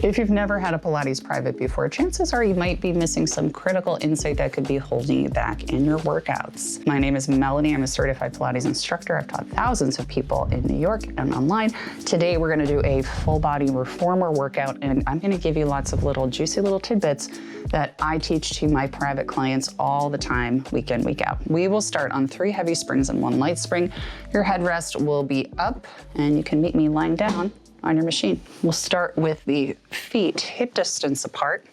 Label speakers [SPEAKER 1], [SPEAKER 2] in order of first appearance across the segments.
[SPEAKER 1] If you've never had a Pilates private before, chances are you might be missing some critical insight that could be holding you back in your workouts. My name is Melanie. I'm a certified Pilates instructor. I've taught thousands of people in New York and online. Today, we're gonna do a full body reformer workout, and I'm gonna give you lots of little juicy little tidbits that I teach to my private clients all the time, week in, week out. We will start on 3 heavy springs and 1 light spring. Your headrest will be up, and you can meet me lying down on your machine. We'll start with the feet hip distance apart,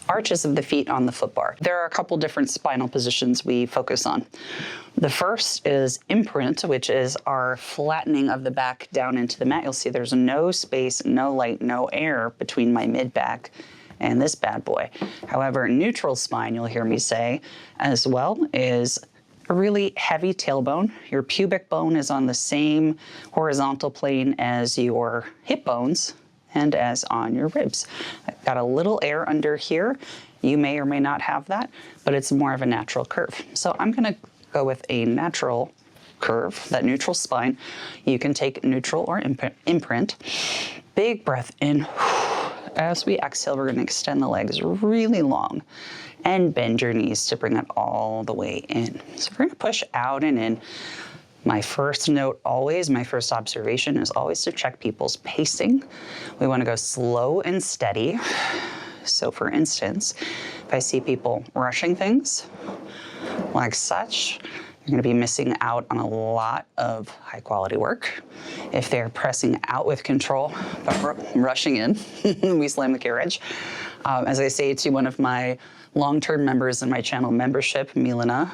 [SPEAKER 1] arches of the feet on the foot bar. There are a couple different spinal positions we focus on. The first is imprint, which is our flattening of the back down into the mat. You'll see there's no space, no light, no air between my mid back and this bad boy. However, neutral spine, you'll hear me say as well, is a really heavy tailbone. Your pubic bone is on the same horizontal plane as your hip bones and as on your ribs. I've got a little air under here. You may or may not have that, but it's more of a natural curve. So I'm gonna go with a natural curve, that neutral spine. You can take neutral or imprint. Big breath in. As we exhale, we're gonna extend the legs really long and bend your knees to bring it all the way in. So we're gonna push out and in. My first note always, my first observation is always to check people's pacing. We wanna go slow and steady. So for instance, if I see people rushing things like such, you're gonna be missing out on a lot of high quality work. If they're pressing out with control, but rushing in, we slam the carriage. As I say to one of my long-term members in my channel membership, Milena,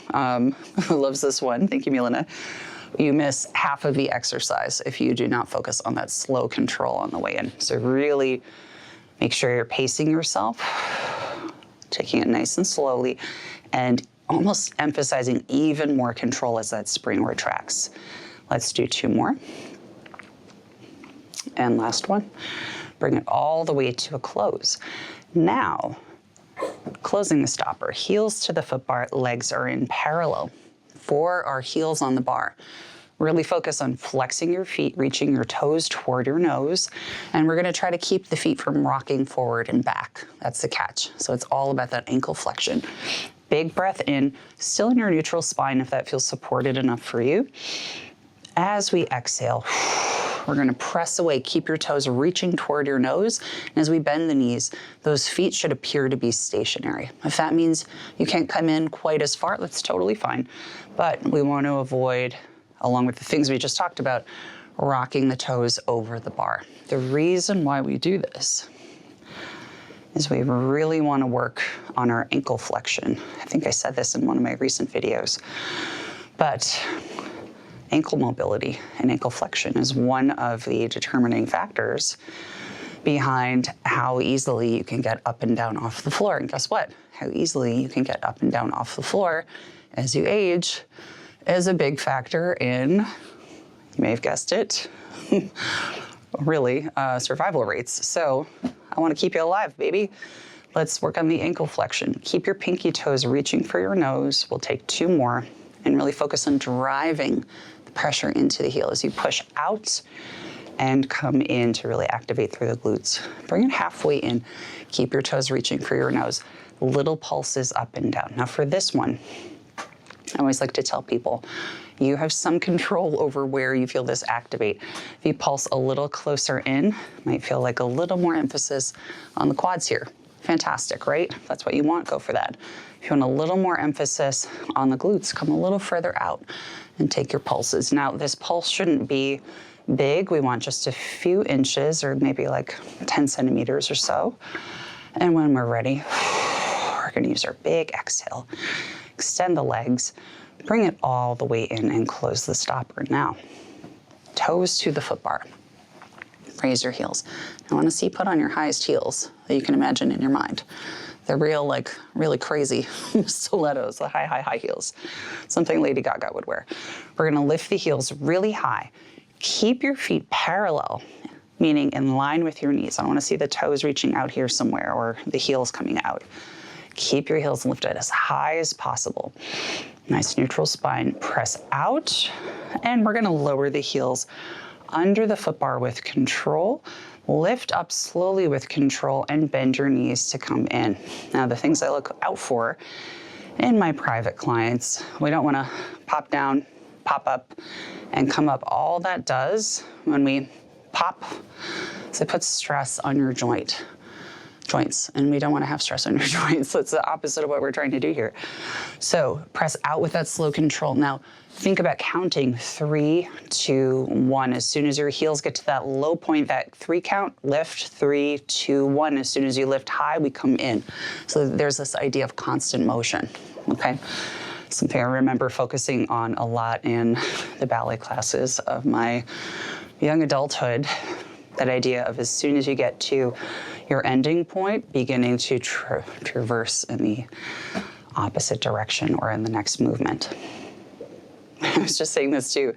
[SPEAKER 1] who loves this one, thank you, Milena, you miss half of the exercise if you do not focus on that slow control on the way in. So really make sure you're pacing yourself, taking it nice and slowly, and almost emphasizing even more control as that spring retracts. Let's do 2 more. And last one. Bring it all the way to a close. Now, closing the stopper, heels to the foot bar, legs are in parallel. For our heels on the bar, really focus on flexing your feet, reaching your toes toward your nose, and we're gonna try to keep the feet from rocking forward and back. That's the catch. So it's all about that ankle flexion. Big breath in, still in your neutral spine if that feels supported enough for you. As we exhale, we're gonna press away, keep your toes reaching toward your nose, and as we bend the knees, those feet should appear to be stationary. If that means you can't come in quite as far, that's totally fine, but we want to avoid, along with the things we just talked about, rocking the toes over the bar. The reason why we do this is we really want to work on our ankle flexion. I think I said this in one of my recent videos, but ankle mobility and ankle flexion is one of the determining factors behind how easily you can get up and down off the floor. And guess what? How easily you can get up and down off the floor as you age is a big factor in, you may have guessed it, really, survival rates. So I want to keep you alive, baby. Let's work on the ankle flexion. Keep your pinky toes reaching for your nose. We'll take 2 more and really focus on driving the pressure into the heel as you push out and come in to really activate through the glutes. Bring it halfway in. Keep your toes reaching for your nose. Little pulses up and down. Now for this one, I always like to tell people, you have some control over where you feel this activate. If you pulse a little closer in, might feel like a little more emphasis on the quads here. Fantastic, right? If that's what you want, go for that. If you want a little more emphasis on the glutes, come a little further out and take your pulses. Now, this pulse shouldn't be big. We want just a few inches or maybe like 10 centimeters or so. And when we're ready, we're gonna use our big exhale. Extend the legs, bring it all the way in and close the stopper. Now, toes to the foot bar. Raise your heels. I want to see you put on your highest heels that you can imagine in your mind. They're real, like, really crazy stilettos, the high heels. Something Lady Gaga would wear. We're gonna lift the heels really high. Keep your feet parallel, meaning in line with your knees. I want to see the toes reaching out here somewhere or the heels coming out. Keep your heels lifted as high as possible. Nice neutral spine. Press out, and we're gonna lower the heels under the foot bar with control. Lift up slowly with control and bend your knees to come in. Now, the things I look out for in my private clients, we don't want to pop down, pop up, and come up. All that does when we pop is it puts stress on your joints, and we don't want to have stress on your joints. That's the opposite of what we're trying to do here. So press out with that slow control. Now think about counting 3, 2, 1. As soon as your heels get to that low point, that 3 count, lift, 3, 2, 1. As soon as you lift high, we come in. So there's this idea of constant motion, okay? Something I remember focusing on a lot in the ballet classes of my young adulthood, that idea of as soon as you get to your ending point, beginning to traverse in the opposite direction or in the next movement. I was just saying this to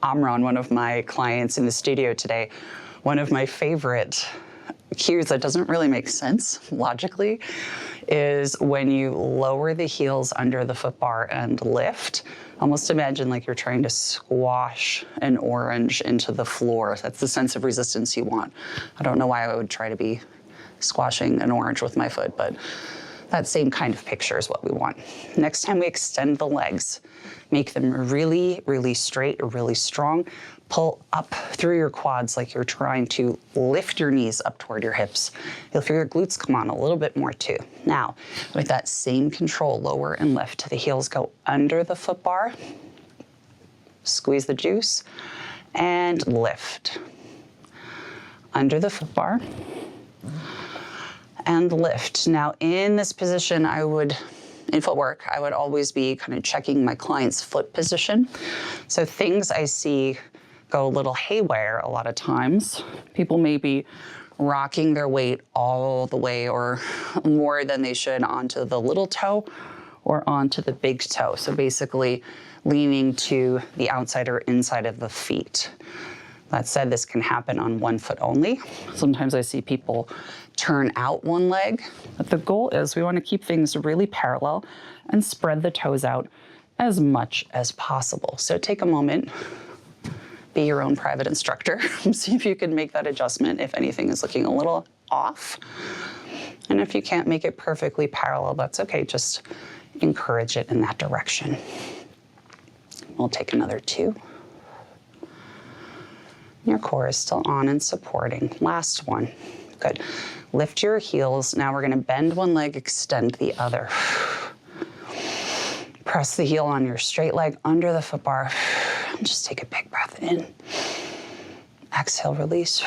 [SPEAKER 1] Amran, one of my clients in the studio today. One of my favorite cues that doesn't really make sense logically is when you lower the heels under the foot bar and lift. Almost imagine like you're trying to squash an orange into the floor. That's the sense of resistance you want. I don't know why I would try to be squashing an orange with my foot, but that same kind of picture is what we want. Next time we extend the legs, make them really, really straight or really strong. Pull up through your quads like you're trying to lift your knees up toward your hips. You'll feel your glutes come on a little bit more too. Now, with that same control, lower and lift. The heels go under the foot bar. Squeeze the juice and lift. Under the foot bar and lift. Now in this position, in footwork, I would always be kind of checking my client's foot position. So things I see go a little haywire a lot of times. People may be rocking their weight all the way or more than they should onto the little toe or onto the big toe. So basically leaning to the outside or inside of the feet. That said, this can happen on one foot only. Sometimes I see people turn out one leg, but the goal is we want to keep things really parallel and spread the toes out as much as possible. So take a moment, be your own private instructor, see if you can make that adjustment if anything is looking a little off. And if you can't make it perfectly parallel, that's okay, just encourage it in that direction. We'll take another 2. Your core is still on and supporting. Last one. Good. Lift your heels. Now we're going to bend one leg, extend the other. Press the heel on your straight leg under the foot bar. And just take a big breath in. Exhale, release.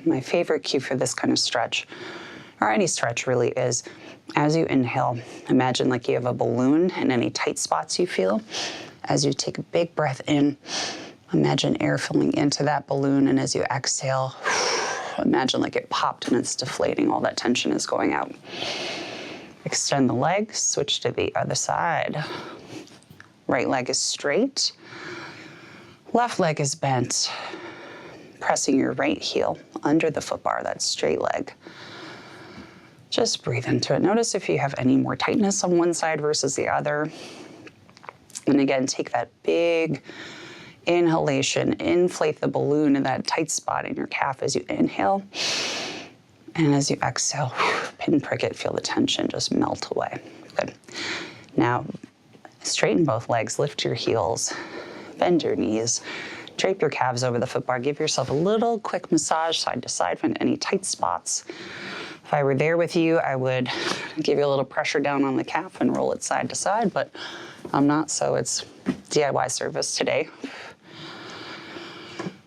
[SPEAKER 1] My favorite cue for this kind of stretch, or any stretch really, is as you inhale, imagine like you have a balloon and any tight spots you feel. As you take a big breath in, imagine air filling into that balloon, and as you exhale, imagine like it popped and it's deflating. All that tension is going out. Extend the legs, switch to the other side. Right leg is straight. Left leg is bent. Pressing your right heel under the foot bar, that straight leg. Just breathe into it. Notice if you have any more tightness on one side versus the other. And again, take that big inhalation, inflate the balloon in that tight spot in your calf as you inhale. And as you exhale, pinprick it, feel the tension just melt away. Good. Now, straighten both legs, lift your heels, bend your knees, drape your calves over the foot bar. Give yourself a little quick massage side to side, find any tight spots. If I were there with you, I would give you a little pressure down on the calf and roll it side to side, but I'm not, so it's DIY service today.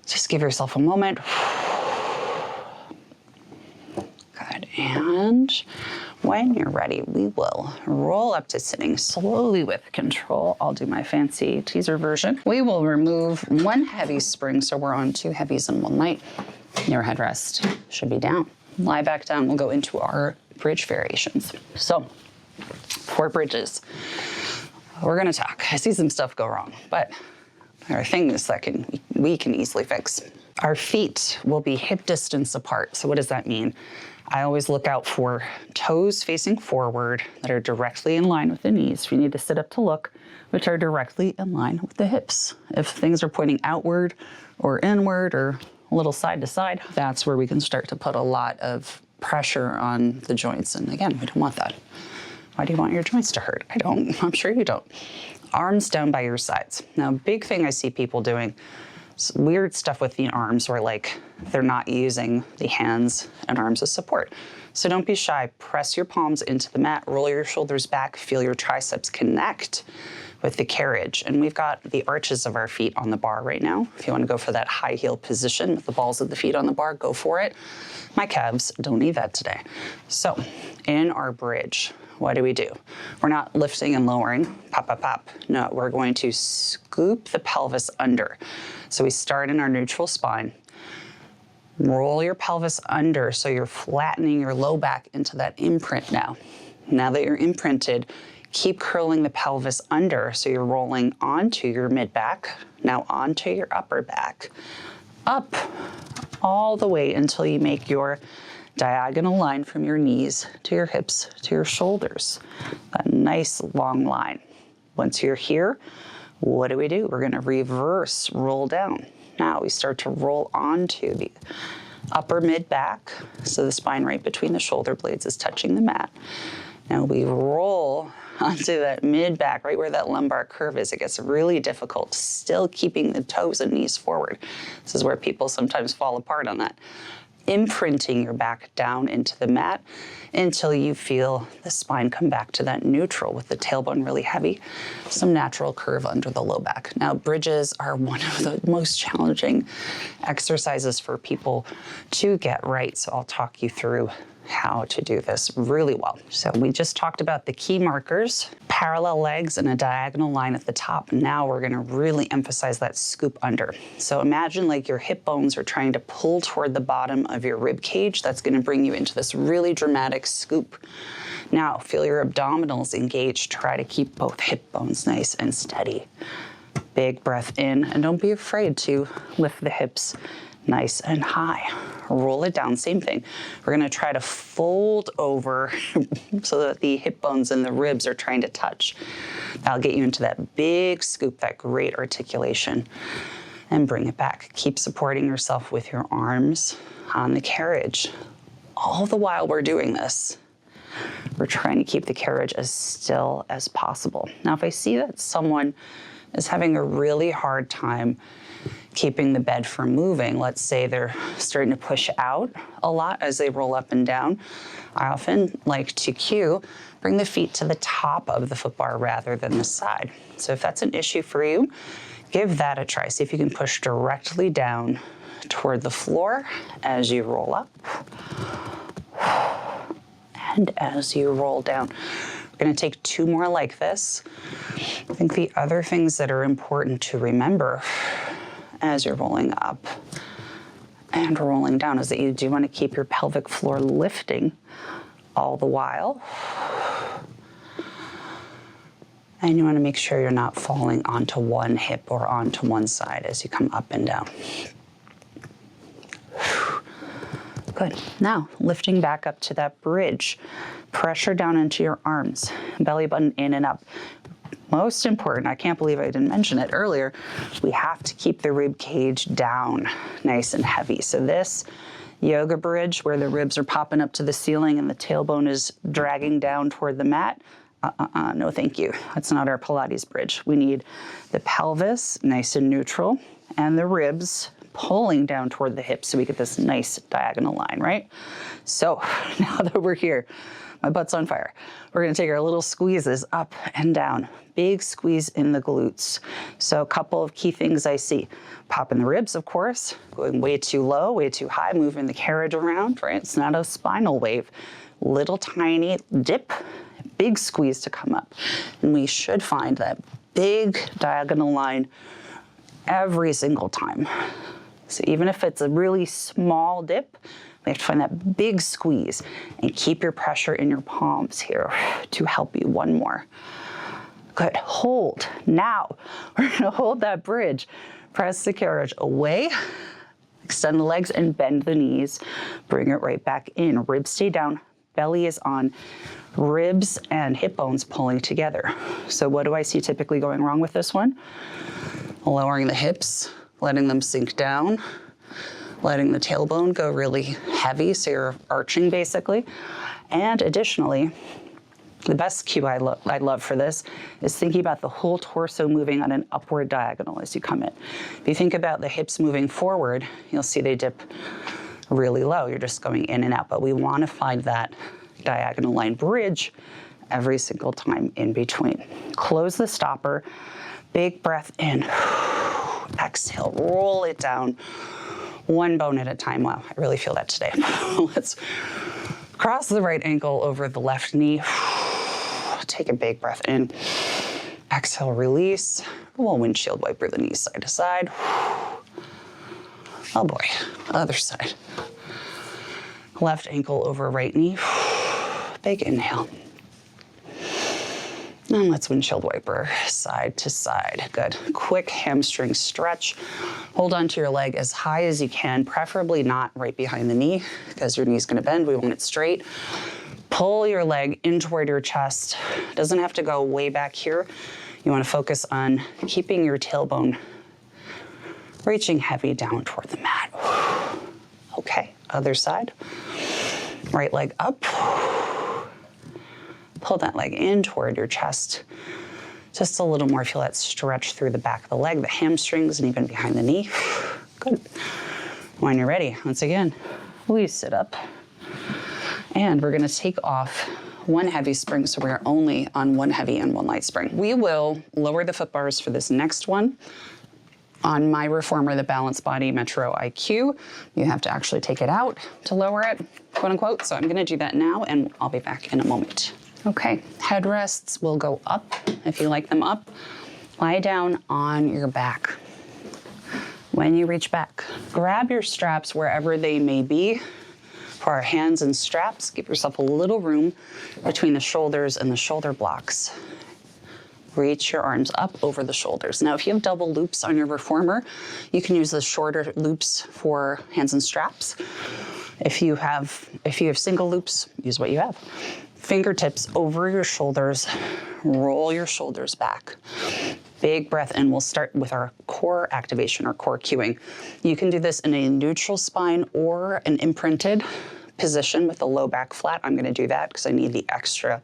[SPEAKER 1] Just give yourself a moment. Good, and when you're ready, we will roll up to sitting slowly with control. I'll do my fancy teaser version. We will remove one heavy spring, so we're on 2 heavies in one night. Your headrest should be down. Lie back down, we'll go into our bridge variations. So, 4 bridges. We're gonna talk. I see some stuff go wrong, but there are things that we can easily fix. Our feet will be hip distance apart. So what does that mean? I always look out for toes facing forward that are directly in line with the knees. If you need to sit up to look, which are directly in line with the hips. If things are pointing outward or inward or a little side to side, that's where we can start to put a lot of pressure on the joints. And again, we don't want that. Why do you want your joints to hurt? I don't. I'm sure you don't. Arms down by your sides. Now, big thing I see people doing, weird stuff with the arms where like they're not using the hands and arms as support. So don't be shy. Press your palms into the mat, roll your shoulders back, feel your triceps connect with the carriage. And we've got the arches of our feet on the bar right now. If you want to go for that high heel position with the balls of the feet on the bar, go for it. My calves don't need that today. So in our bridge, what do? We're not lifting and lowering, pop, pop, pop. No, we're going to scoop the pelvis under. So we start in our neutral spine. Roll your pelvis under so you're flattening your low back into that imprint now. Now that you're imprinted, keep curling the pelvis under so you're rolling onto your mid back, now onto your upper back, up all the way until you make your diagonal line from your knees to your hips to your shoulders. A nice long line. Once you're here, what do? We're gonna reverse roll down. Now we start to roll onto the upper mid back, so the spine right between the shoulder blades is touching the mat. Now we roll onto that mid back, right where that lumbar curve is. It gets really difficult, still keeping the toes and knees forward. This is where people sometimes fall apart on that. Imprinting your back down into the mat until you feel the spine come back to that neutral with the tailbone really heavy, some natural curve under the low back. Now, bridges are one of the most challenging exercises for people to get right, so I'll talk you through how to do this really well. So we just talked about the key markers, parallel legs and a diagonal line at the top. Now we're gonna really emphasize that scoop under. So imagine like your hip bones are trying to pull toward the bottom of your rib cage. That's gonna bring you into this really dramatic scoop. Now feel your abdominals engaged. Try to keep both hip bones nice and steady. Big breath in, and don't be afraid to lift the hips nice and high. Roll it down, same thing. We're gonna try to fold over so that the hip bones and the ribs are trying to touch. That'll get you into that big scoop, that great articulation, and bring it back. Keep supporting yourself with your arms on the carriage. All the while we're doing this, we're trying to keep the carriage as still as possible. Now, if I see that someone is having a really hard time keeping the bed from moving, let's say they're starting to push out a lot as they roll up and down, I often like to cue, bring the feet to the top of the foot bar rather than the side. So if that's an issue for you, give that a try. See if you can push directly down toward the floor as you roll up and as you roll down. We're gonna take 2 more like this. I think the other things that are important to remember as you're rolling up and rolling down is that you do want to keep your pelvic floor lifting all the while. And you want to make sure you're not falling onto one hip or onto one side as you come up and down. Good. Now, lifting back up to that bridge. Pressure down into your arms, belly button in and up. Most important, I can't believe I didn't mention it earlier, we have to keep the rib cage down nice and heavy. So this yoga bridge where the ribs are popping up to the ceiling and the tailbone is dragging down toward the mat, no thank you. That's not our Pilates bridge. We need the pelvis nice and neutral and the ribs pulling down toward the hips so we get this nice diagonal line, right? So now that we're here, my butt's on fire. We're gonna take our little squeezes up and down. Big squeeze in the glutes. So a couple of key things I see. Popping the ribs, of course, going way too low, way too high, moving the carriage around, right? It's not a spinal wave. Little tiny dip, big squeeze to come up. And we should find that big diagonal line every single time. So even if it's a really small dip, we have to find that big squeeze and keep your pressure in your palms here to help you. One more. Good, hold. Now, we're gonna hold that bridge. Press the carriage away, extend the legs and bend the knees. Bring it right back in. Ribs stay down, belly is on. Ribs and hip bones pulling together. So what do I see typically going wrong with this one? Lowering the hips, letting them sink down. letting the tailbone go really heavy, so you're arching basically. And additionally, the best cue I love for this is thinking about the whole torso moving on an upward diagonal as you come in. If you think about the hips moving forward, you'll see they dip really low. You're just going in and out, but we want to find that diagonal line bridge every single time in between. Close the stopper, big breath in, exhale, roll it down, one bone at a time. Wow, I really feel that today. Let's cross the right ankle over the left knee. Take a big breath in. Exhale, release. We'll windshield wiper the knees side to side. Oh boy, other side. Left ankle over right knee. Big inhale. And let's windshield wiper side to side. Good. Quick hamstring stretch. Hold onto your leg as high as you can, preferably not right behind the knee because your knee's gonna bend. We want it straight. Pull your leg in toward your chest. It doesn't have to go way back here. You wanna focus on keeping your tailbone reaching heavy down toward the mat. Okay, other side. Right leg up. Pull that leg in toward your chest. Just a little more. Feel that stretch through the back of the leg, the hamstrings, and even behind the knee. Good. When you're ready, once again, we sit up. And we're gonna take off one heavy spring, so we're only on one heavy and one light spring. We will lower the foot bars for this next one. On my reformer, the Balance Body Metro IQ, you have to actually take it out to lower it, quote unquote. So I'm gonna do that now, and I'll be back in a moment. Okay, headrests will go up if you like them up. Lie down on your back. When you reach back, grab your straps wherever they may be. For our hands and straps, give yourself a little room between the shoulders and the shoulder blocks. Reach your arms up over the shoulders. Now, if you have double loops on your reformer, you can use the shorter loops for hands and straps. If you have single loops, use what you have. Fingertips over your shoulders, roll your shoulders back. Big breath in. We'll start with our core activation, our core cueing. You can do this in a neutral spine or an imprinted position with the low back flat. I'm gonna do that because I need the extra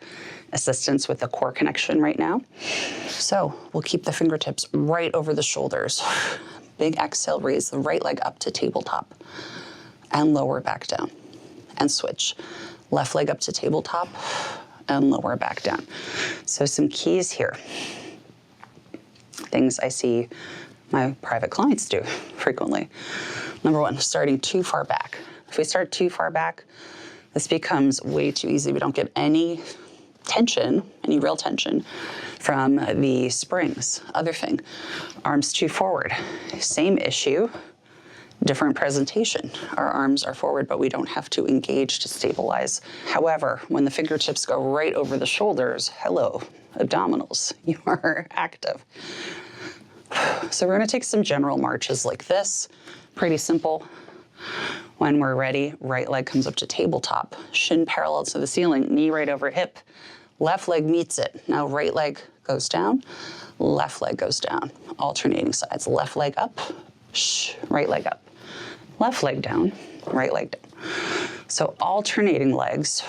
[SPEAKER 1] assistance with the core connection right now. So we'll keep the fingertips right over the shoulders. Big exhale, raise the right leg up to tabletop and lower back down and switch. Left leg up to tabletop and lower back down. So some keys here. Things I see my private clients do frequently. Number one, starting too far back. If we start too far back, this becomes way too easy. We don't get any tension, any real tension from the springs. Other thing, arms too forward. Same issue, different presentation. Our arms are forward, but we don't have to engage to stabilize. However, when the fingertips go right over the shoulders, hello, abdominals, you are active. So we're gonna take some general marches like this, pretty simple. When we're ready, right leg comes up to tabletop, shin parallel to the ceiling, knee right over hip, left leg meets it. Now right leg goes down, left leg goes down, alternating sides. Left leg up, right leg up, left leg down, right leg down. So alternating legs.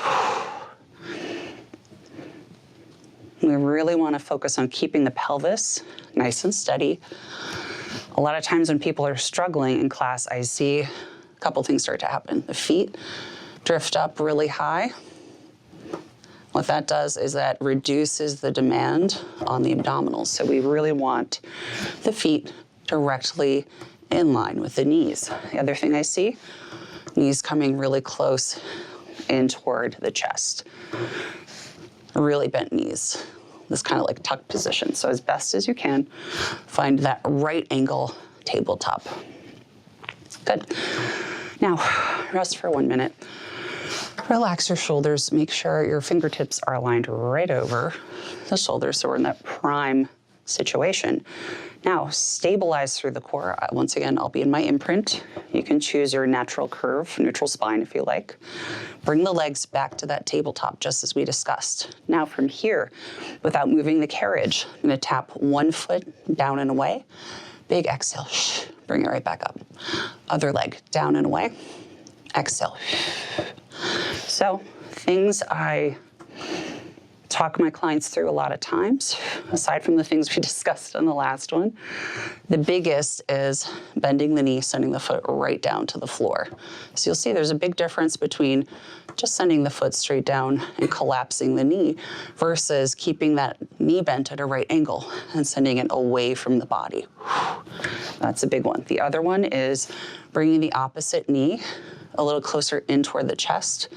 [SPEAKER 1] We really want to focus on keeping the pelvis nice and steady. A lot of times when people are struggling in class, I see a couple things start to happen. The feet drift up really high. What that does is that reduces the demand on the abdominals. So we really want the feet directly in line with the knees. The other thing I see, knees coming really close in toward the chest. Really bent knees. This kind of like tuck position. So as best as you can, find that right angle tabletop. Good. Now, rest for 1 minute. Relax your shoulders. Make sure your fingertips are aligned right over the shoulders so we're in that prime situation. Now, stabilize through the core. Once again, I'll be in my imprint. You can choose your natural curve, neutral spine if you like. Bring the legs back to that tabletop, just as we discussed. Now from here, without moving the carriage, I'm gonna tap one foot down and away. Big exhale, bring it right back up. Other leg, down and away. Exhale. So things I talk my clients through a lot of times, aside from the things we discussed in the last one. The biggest is bending the knee, sending the foot right down to the floor. So you'll see there's a big difference between just sending the foot straight down and collapsing the knee versus keeping that knee bent at a right angle and sending it away from the body. That's a big one. The other one is bringing the opposite knee a little closer in toward the chest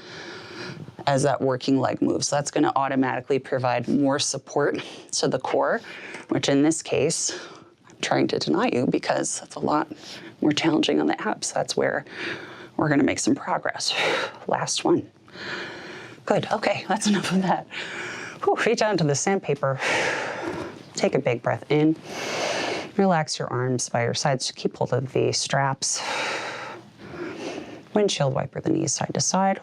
[SPEAKER 1] as that working leg moves. That's going to automatically provide more support to the core, which in this case, I'm trying to deny you because that's a lot more challenging on the abs. That's where we're going to make some progress. Last one. Good. Okay, that's enough of that. Whew, feet down to the sandpaper. Take a big breath in. Relax your arms by your sides. Keep hold of the straps. Windshield wiper the knees side to side.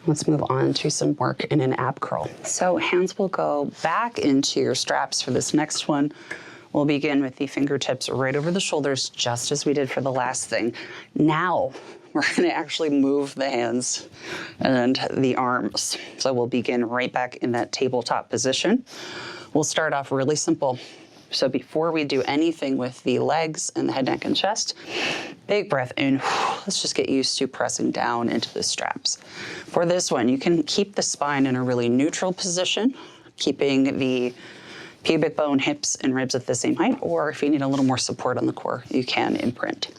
[SPEAKER 1] Let's move on to some work in an ab curl. So hands will go back into your straps for this next one. We'll begin with the fingertips right over the shoulders, just as we did for the last thing. Now, we're gonna actually move the hands and the arms. So we'll begin right back in that tabletop position. We'll start off really simple. So before we do anything with the legs and the head, neck, and chest, big breath in. Let's just get used to pressing down into the straps. For this one, you can keep the spine in a really neutral position, keeping the pubic bone, hips, and ribs at the same height, or if you need a little more support on the core, you can imprint.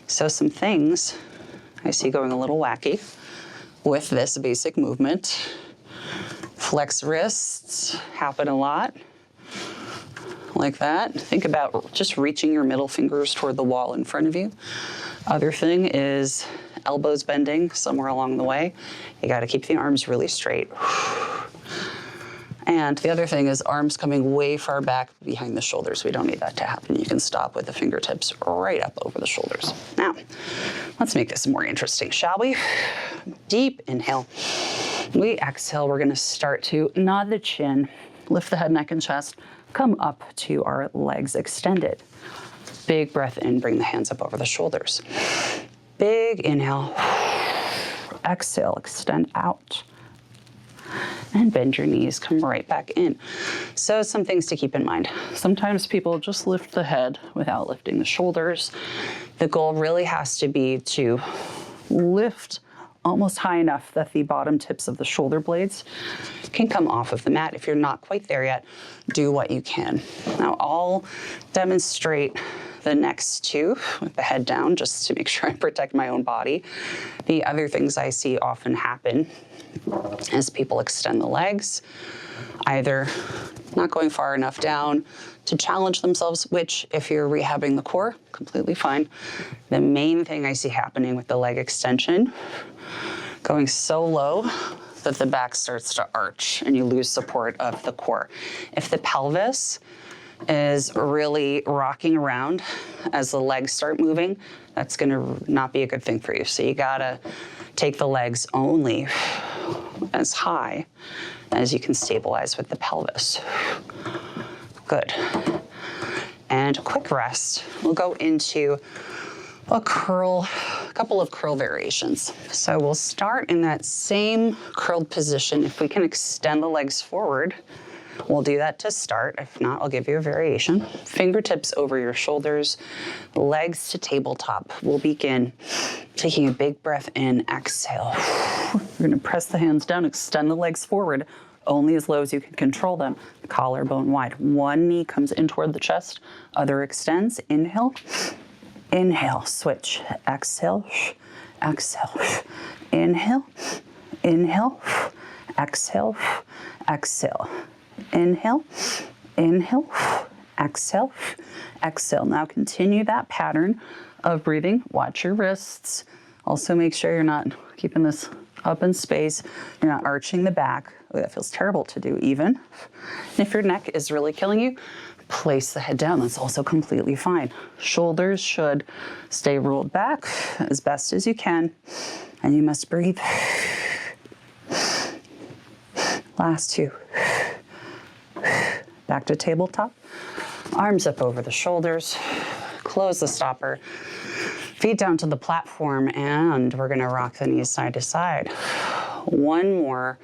[SPEAKER 1] So some things I see going a little wacky with this basic movement. Flex wrists happen a lot. Like that. Think about just reaching your middle fingers toward the wall in front of you. Other thing is elbows bending somewhere along the way. You got to keep the arms really straight. And the other thing is arms coming way far back behind the shoulders. We don't need that to happen. You can stop with the fingertips right up over the shoulders. Now, let's make this more interesting, shall we? Deep inhale. We exhale. We're going to start to nod the chin, lift the head, neck, and chest. Come up to our legs extended. Big breath in, bring the hands up over the shoulders. Big inhale. Exhale, extend out. And bend your knees, come right back in. So some things to keep in mind. Sometimes people just lift the head without lifting the shoulders. The goal really has to be to lift almost high enough that the bottom tips of the shoulder blades can come off of the mat. If you're not quite there yet, do what you can. Now I'll demonstrate the next two with the head down just to make sure I protect my own body. The other things I see often happen is people extend the legs, either not going far enough down to challenge themselves, which if you're rehabbing the core, completely fine. The main thing I see happening with the leg extension, going so low that the back starts to arch and you lose support of the core. If the pelvis is really rocking around as the legs start moving, that's gonna not be a good thing for you. So you gotta take the legs only as high as you can stabilize with the pelvis. Good. And a quick rest. We'll go into a couple of curl variations. So we'll start in that same curled position. If we can extend the legs forward, we'll do that to start. If not, I'll give you a variation. Fingertips over your shoulders, legs to tabletop. We'll begin taking a big breath in, exhale. You're gonna press the hands down, extend the legs forward, only as low as you can control them. Collarbone wide. One knee comes in toward the chest, other extends. Inhale, inhale, switch. Exhale, exhale. Inhale, inhale, exhale, exhale. Inhale, inhale, exhale, exhale. Now continue that pattern of breathing. Watch your wrists. Also make sure you're not keeping this up in space. You're not arching the back. Oh, that feels terrible to do even. And if your neck is really killing you, place the head down. That's also completely fine. Shoulders should stay rolled back as best as you can. And you must breathe. Last two. Back to tabletop. Arms up over the shoulders, close the stopper, feet down to the platform, and we're gonna rock the knees side to side. One more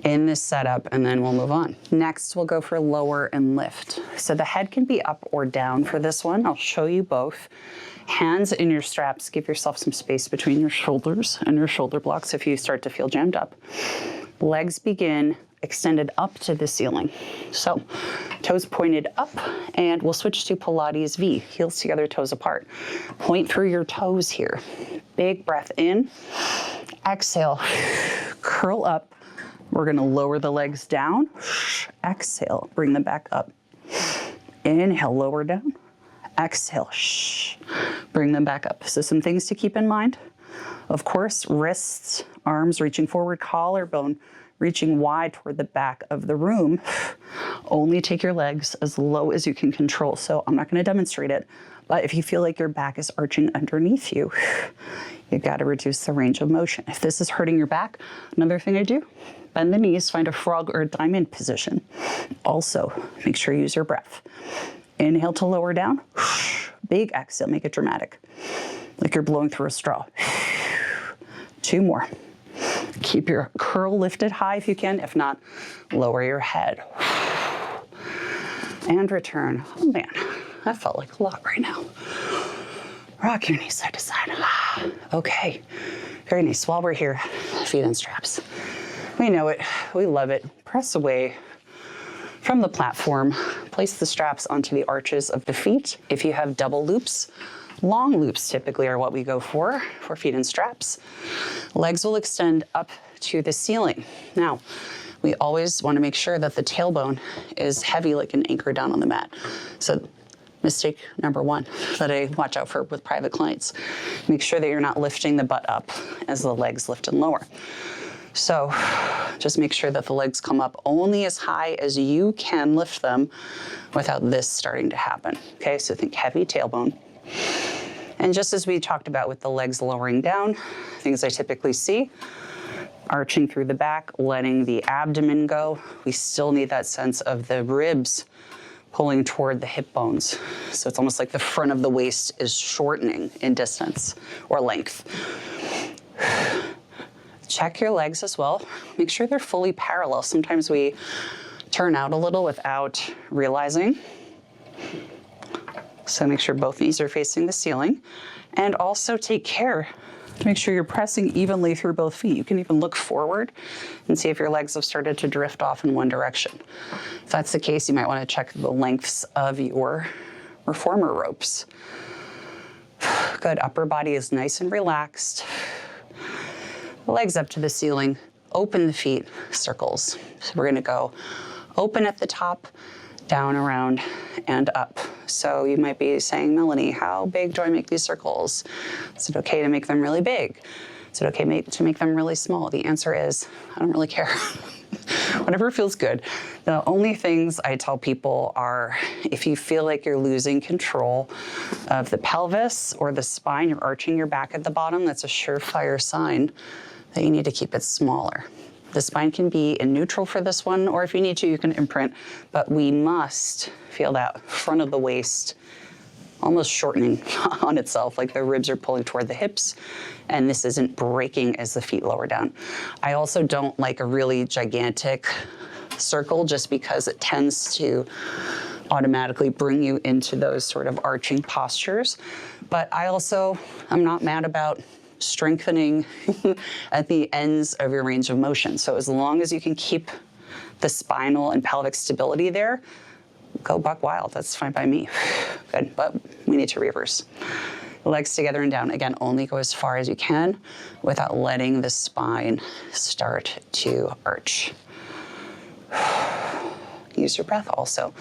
[SPEAKER 1] in this setup, and then we'll move on. Next, we'll go for lower and lift. So the head can be up or down for this one. I'll show you both. Hands in your straps, give yourself some space between your shoulders and your shoulder blocks if you start to feel jammed up. Legs begin extended up to the ceiling. So toes pointed up, and we'll switch to Pilates V, heels together, toes apart. Point through your toes here. Big breath in, exhale, curl up. We're gonna lower the legs down, exhale, bring them back up. Inhale, lower down, exhale, bring them back up. So some things to keep in mind. Of course, wrists, arms reaching forward, collarbone reaching wide toward the back of the room. Only take your legs as low as you can control. So I'm not gonna demonstrate it, but if you feel like your back is arching underneath you, you've got to reduce the range of motion. If this is hurting your back, another thing I do, bend the knees, find a frog or a diamond position. Also, make sure you use your breath. Inhale to lower down, big exhale, make it dramatic, like you're blowing through a straw. 2 more. Keep your curl lifted high if you can. If not, lower your head. And return. Oh man, that felt like a lot right now. Rock your knees side to side. Okay, very nice. While we're here, feet in straps. We know it, we love it. Press away from the platform. Place the straps onto the arches of the feet. If you have double loops, long loops typically are what we go for feet in straps. Legs will extend up to the ceiling. Now, we always want to make sure that the tailbone is heavy like an anchor down on the mat. So mistake number 1 that I watch out for with private clients. Make sure that you're not lifting the butt up as the legs lift and lower. So just make sure that the legs come up only as high as you can lift them without this starting to happen. Okay, so think heavy tailbone. And just as we talked about with the legs lowering down, things I typically see, arching through the back, letting the abdomen go. We still need that sense of the ribs pulling toward the hip bones. So it's almost like the front of the waist is shortening in distance or length. Check your legs as well. Make sure they're fully parallel. Sometimes we turn out a little without realizing. So make sure both knees are facing the ceiling. And also take care to make sure you're pressing evenly through both feet. You can even look forward and see if your legs have started to drift off in one direction. If that's the case, you might want to check the lengths of your reformer ropes. Good, upper body is nice and relaxed. Legs up to the ceiling, open the feet, circles. So we're gonna go open at the top, down, around, and up. So you might be saying, Melanie, how big do I make these circles? Is it okay to make them really big? Is it okay to make them really small? The answer is, I don't really care. Whatever feels good. The only things I tell people are if you feel like you're losing control of the pelvis or the spine, you're arching your back at the bottom, that's a surefire sign that you need to keep it smaller. The spine can be in neutral for this one, or if you need to, you can imprint, but we must feel that front of the waist almost shortening on itself, like the ribs are pulling toward the hips, and this isn't breaking as the feet lower down. I also don't like a really gigantic circle just because it tends to automatically bring you into those sort of arching postures. But I'm not mad about strengthening at the ends of your range of motion. So as long as you can keep the spinal and pelvic stability there, go buck wild. That's fine by me. Good, but we need to reverse. Legs together and down. Again, only go as far as you can without letting the spine start to arch. Use your breath also.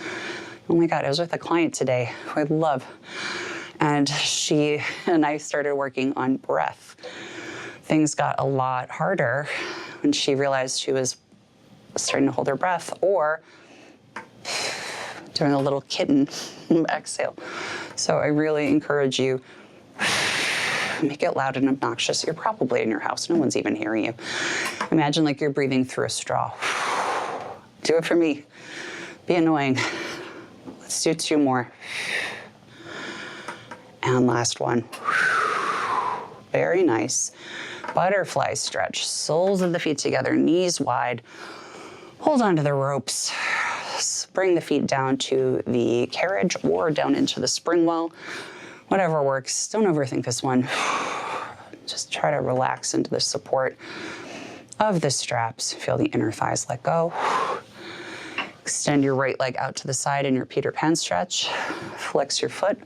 [SPEAKER 1] Oh my God, I was with a client today who I love. And she and I started working on breath. Things got a lot harder when she realized she was starting to hold her breath or doing a little kitten exhale. So I really encourage you, make it loud and obnoxious. You're probably in your house. No one's even hearing you. Imagine like you're breathing through a straw. Do it for me. Be annoying. Let's do 2 more. And last one. Very nice. Butterfly stretch. Soles of the feet together, knees wide. Hold on to the ropes. Bring the feet down to the carriage or down into the spring well. Whatever works. Don't overthink this one. Just try to relax into the support of the straps. Feel the inner thighs let go. Extend your right leg out to the side in your Peter Pan stretch. Flex your foot.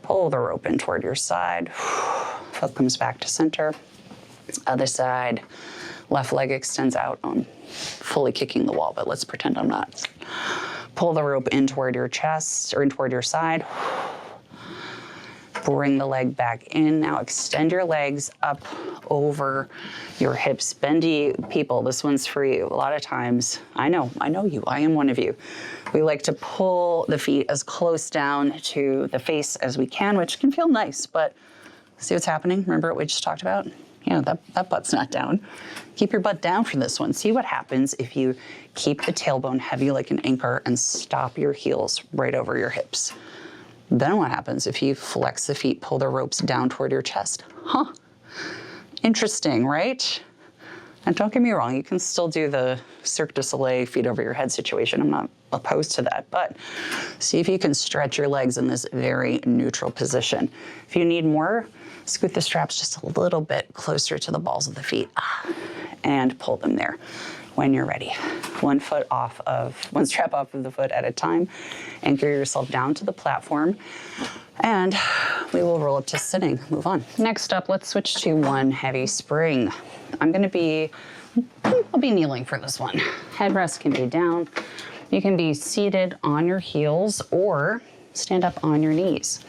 [SPEAKER 1] Pull the rope in toward your side. Foot comes back to center. Other side. Left leg extends out. I'm fully kicking the wall, but let's pretend I'm not. Pull the rope in toward your chest or in toward your side. Bring the leg back in. Now extend your legs up over your hips. Bendy people, this one's for you. A lot of times, I know you, I am one of you. We like to pull the feet as close down to the face as we can, which can feel nice, but see what's happening? Remember what we just talked about? Yeah, that butt's not down. Keep your butt down for this one. See what happens if you keep the tailbone heavy like an anchor and stop your heels right over your hips. Then what happens if you flex the feet, pull the ropes down toward your chest? Huh. Interesting, right? And don't get me wrong, you can still do the Cirque du Soleil feet over your head situation. I'm not opposed to that, but see if you can stretch your legs in this very neutral position. If you need more, scoot the straps just a little bit closer to the balls of the feet and pull them there when you're ready. One strap off of the foot at a time. Anchor yourself down to the platform and we will roll up to sitting. Move on. Next up, let's switch to one heavy spring. I'll be kneeling for this one. Headrest can be down. You can be seated on your heels or stand up on your knees.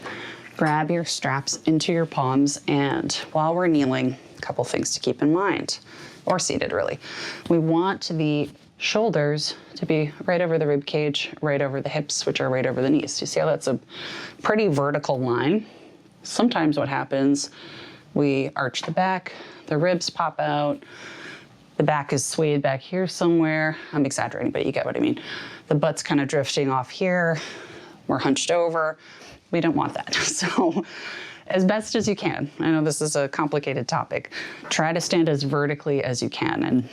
[SPEAKER 1] Grab your straps into your palms, and while we're kneeling, a couple things to keep in mind, or seated really. We want the shoulders to be right over the rib cage, right over the hips, which are right over the knees. You see how that's a pretty vertical line? Sometimes what happens, we arch the back, the ribs pop out, the back is swayed back here somewhere. I'm exaggerating, but you get what I mean. The butt's kind of drifting off here. We're hunched over. We don't want that. So as best as you can, I know this is a complicated topic, try to stand as vertically as you can. And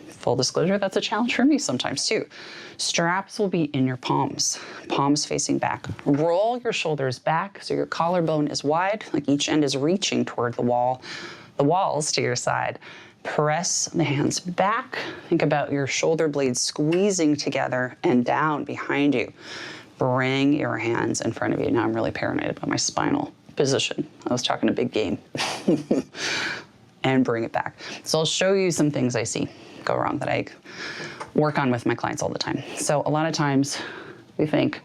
[SPEAKER 1] full disclosure, that's a challenge for me sometimes too. Straps will be in your palms facing back. Roll your shoulders back so your collarbone is wide, like each end is reaching toward the walls to your side. Press the hands back. Think about your shoulder blades squeezing together and down behind you. Bring your hands in front of you. Now I'm really paranoid about my spinal position. I was talking a big game. And bring it back. So I'll show you some things I see go wrong that I work on with my clients all the time. So a lot of times we think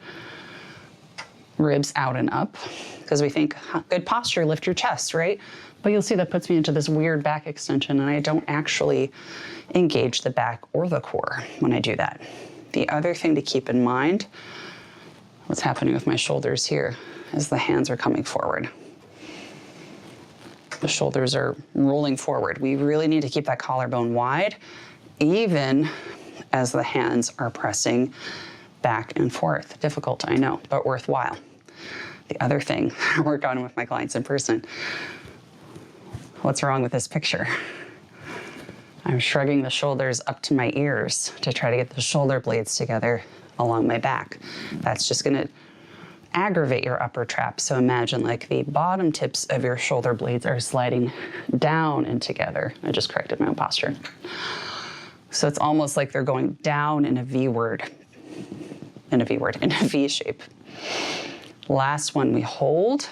[SPEAKER 1] ribs out and up because we think good posture, lift your chest, right? But you'll see that puts me into this weird back extension and I don't actually engage the back or the core when I do that. The other thing to keep in mind, what's happening with my shoulders here is the hands are coming forward. The shoulders are rolling forward. We really need to keep that collarbone wide, even as the hands are pressing back and forth. Difficult, I know, but worthwhile. The other thing I work on with my clients in person, what's wrong with this picture? I'm shrugging the shoulders up to my ears to try to get the shoulder blades together along my back. That's just gonna aggravate your upper trap. So imagine like the bottom tips of your shoulder blades are sliding down and together. I just corrected my own posture. So it's almost like they're going down in a V shape. Last one, we hold,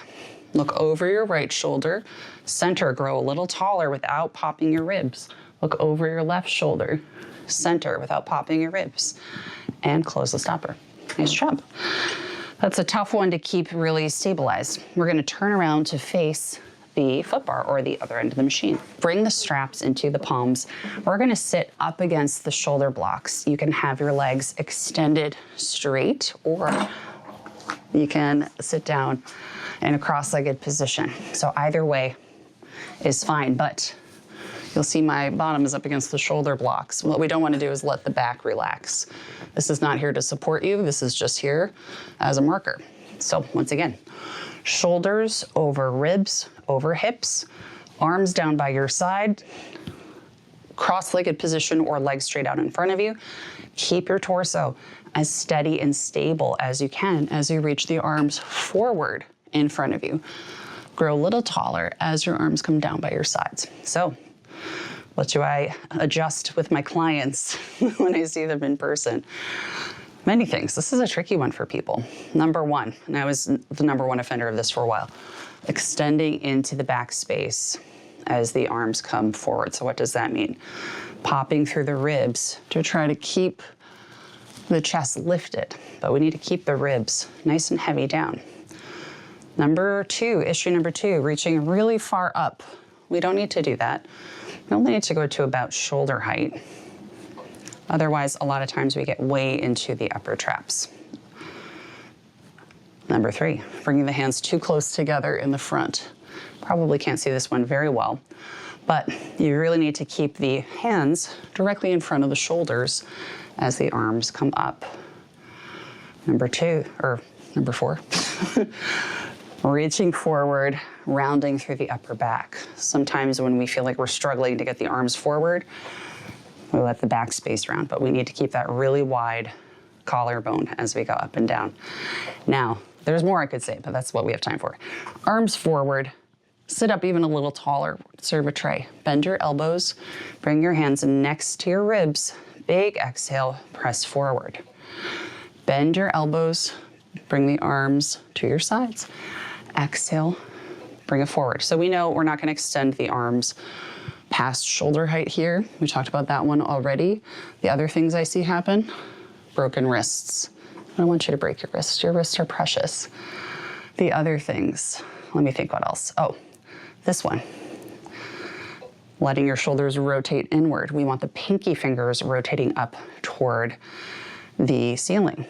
[SPEAKER 1] look over your right shoulder, center, grow a little taller without popping your ribs. Look over your left shoulder, center without popping your ribs, and close the stopper. Nice job. That's a tough one to keep really stabilized. We're gonna turn around to face the foot bar or the other end of the machine. Bring the straps into the palms. We're gonna sit up against the shoulder blocks. You can have your legs extended straight, or you can sit down in a cross-legged position. So either way is fine, but You'll see my bottom is up against the shoulder blocks. What we don't want to do is let the back relax. This is not here to support you. This is just here as a marker. So once again, shoulders over ribs, over hips, arms down by your side, cross-legged position or legs straight out in front of you. Keep your torso as steady and stable as you can as you reach the arms forward in front of you. Grow a little taller as your arms come down by your sides. So what do I adjust with my clients when I see them in person? Many things. This is a tricky one for people. Number one, and I was the number one offender of this for a while, extending into the back space as the arms come forward. So what does that mean? Popping through the ribs to try to keep the chest lifted, but we need to keep the ribs nice and heavy down. Issue number two, reaching really far up. We don't need to do that. We only need to go to about shoulder height. Otherwise, a lot of times we get way into the upper traps. Number three, bringing the hands too close together in the front. Probably can't see this one very well, but you really need to keep the hands directly in front of the shoulders as the arms come up. Number four, reaching forward, rounding through the upper back. Sometimes when we feel like we're struggling to get the arms forward, we let the back space round, but we need to keep that really wide collarbone as we go up and down. Now, there's more I could say, but that's what we have time for. Arms forward, sit up even a little taller, serve a tray. Bend your elbows, bring your hands next to your ribs. Big exhale, press forward. Bend your elbows, bring the arms to your sides. Exhale, bring it forward. So we know we're not going to extend the arms past shoulder height here. We talked about that one already. The other things I see happen, broken wrists. I don't want you to break your wrists. Your wrists are precious. The other things, let me think what else. Oh, this one. Letting your shoulders rotate inward. We want the pinky fingers rotating up toward the ceiling.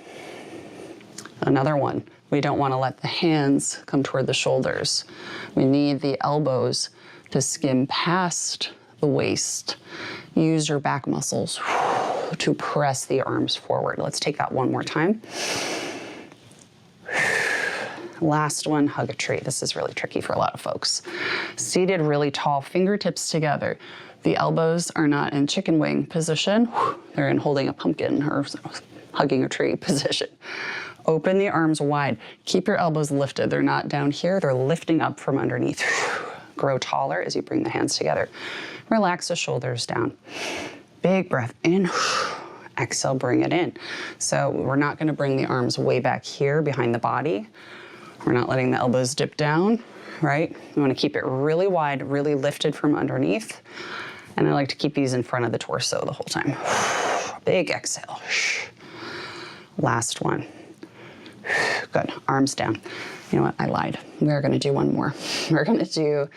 [SPEAKER 1] Another one, we don't want to let the hands come toward the shoulders. We need the elbows to skim past the waist. Use your back muscles to press the arms forward. Let's take that one more time. Last one, hug a tree. This is really tricky for a lot of folks. Seated really tall, fingertips together. The elbows are not in chicken wing position. They're in holding a pumpkin or hugging a tree position. Open the arms wide. Keep your elbows lifted. They're not down here. They're lifting up from underneath. Grow taller as you bring the hands together. Relax the shoulders down. Big breath in. Exhale, bring it in. So we're not going to bring the arms way back here behind the body. We're not letting the elbows dip down, right? We want to keep it really wide, really lifted from underneath. And I like to keep these in front of the torso the whole time. Big exhale. Last one. Good. Arms down. You know what? I lied. We're going to do one more. We're going to do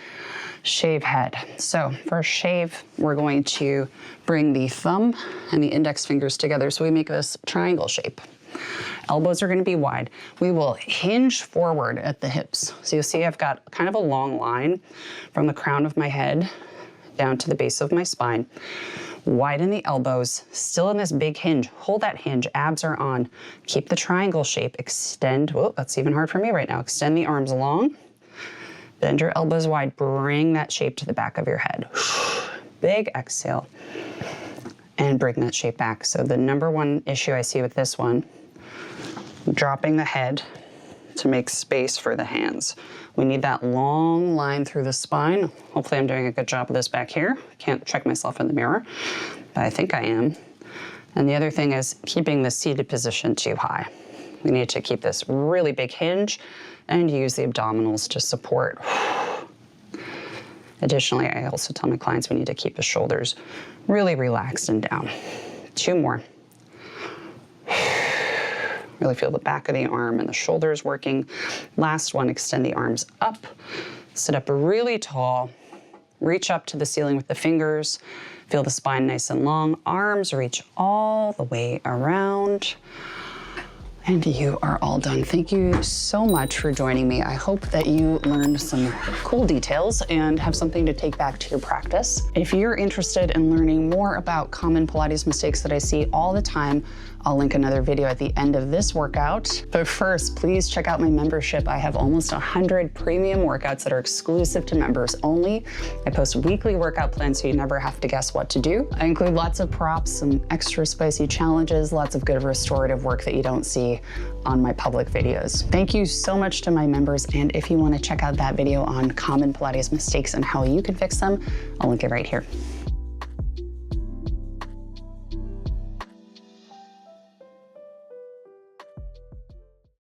[SPEAKER 1] shave head. So for shave, we're going to bring the thumb and the index fingers together so we make this triangle shape. Elbows are going to be wide. We will hinge forward at the hips. So you'll see I've got kind of a long line from the crown of my head down to the base of my spine. Widen the elbows, still in this big hinge. Hold that hinge, abs are on. Keep the triangle shape, extend. Whoa, that's even hard for me right now. Extend the arms long. Bend your elbows wide, bring that shape to the back of your head. Big exhale. And bring that shape back. So the number one issue I see with this one, dropping the head to make space for the hands. We need that long line through the spine. Hopefully I'm doing a good job of this back here. Can't check myself in the mirror, but I think I am. And the other thing is keeping the seated position too high. We need to keep this really big hinge and use the abdominals to support. Additionally, I also tell my clients we need to keep the shoulders really relaxed and down. Two more. Really feel the back of the arm and the shoulders working. Last one, extend the arms up. Sit up really tall. Reach up to the ceiling with the fingers. Feel the spine nice and long. Arms reach all the way around. And you are all done. Thank you so much for joining me. I hope that you learned some cool details and have something to take back to your practice. If you're interested in learning more about common Pilates mistakes that I see all the time, I'll link another video at the end of this workout. But first, please check out my membership. I have almost 100 premium workouts that are exclusive to members only. I post weekly workout plans so you never have to guess what to do. I include lots of props, some extra spicy challenges, lots of good restorative work that you don't see on my public videos. Thank you so much to my members. And if you want to check out that video on common Pilates mistakes and how you can fix them, I'll link it right here.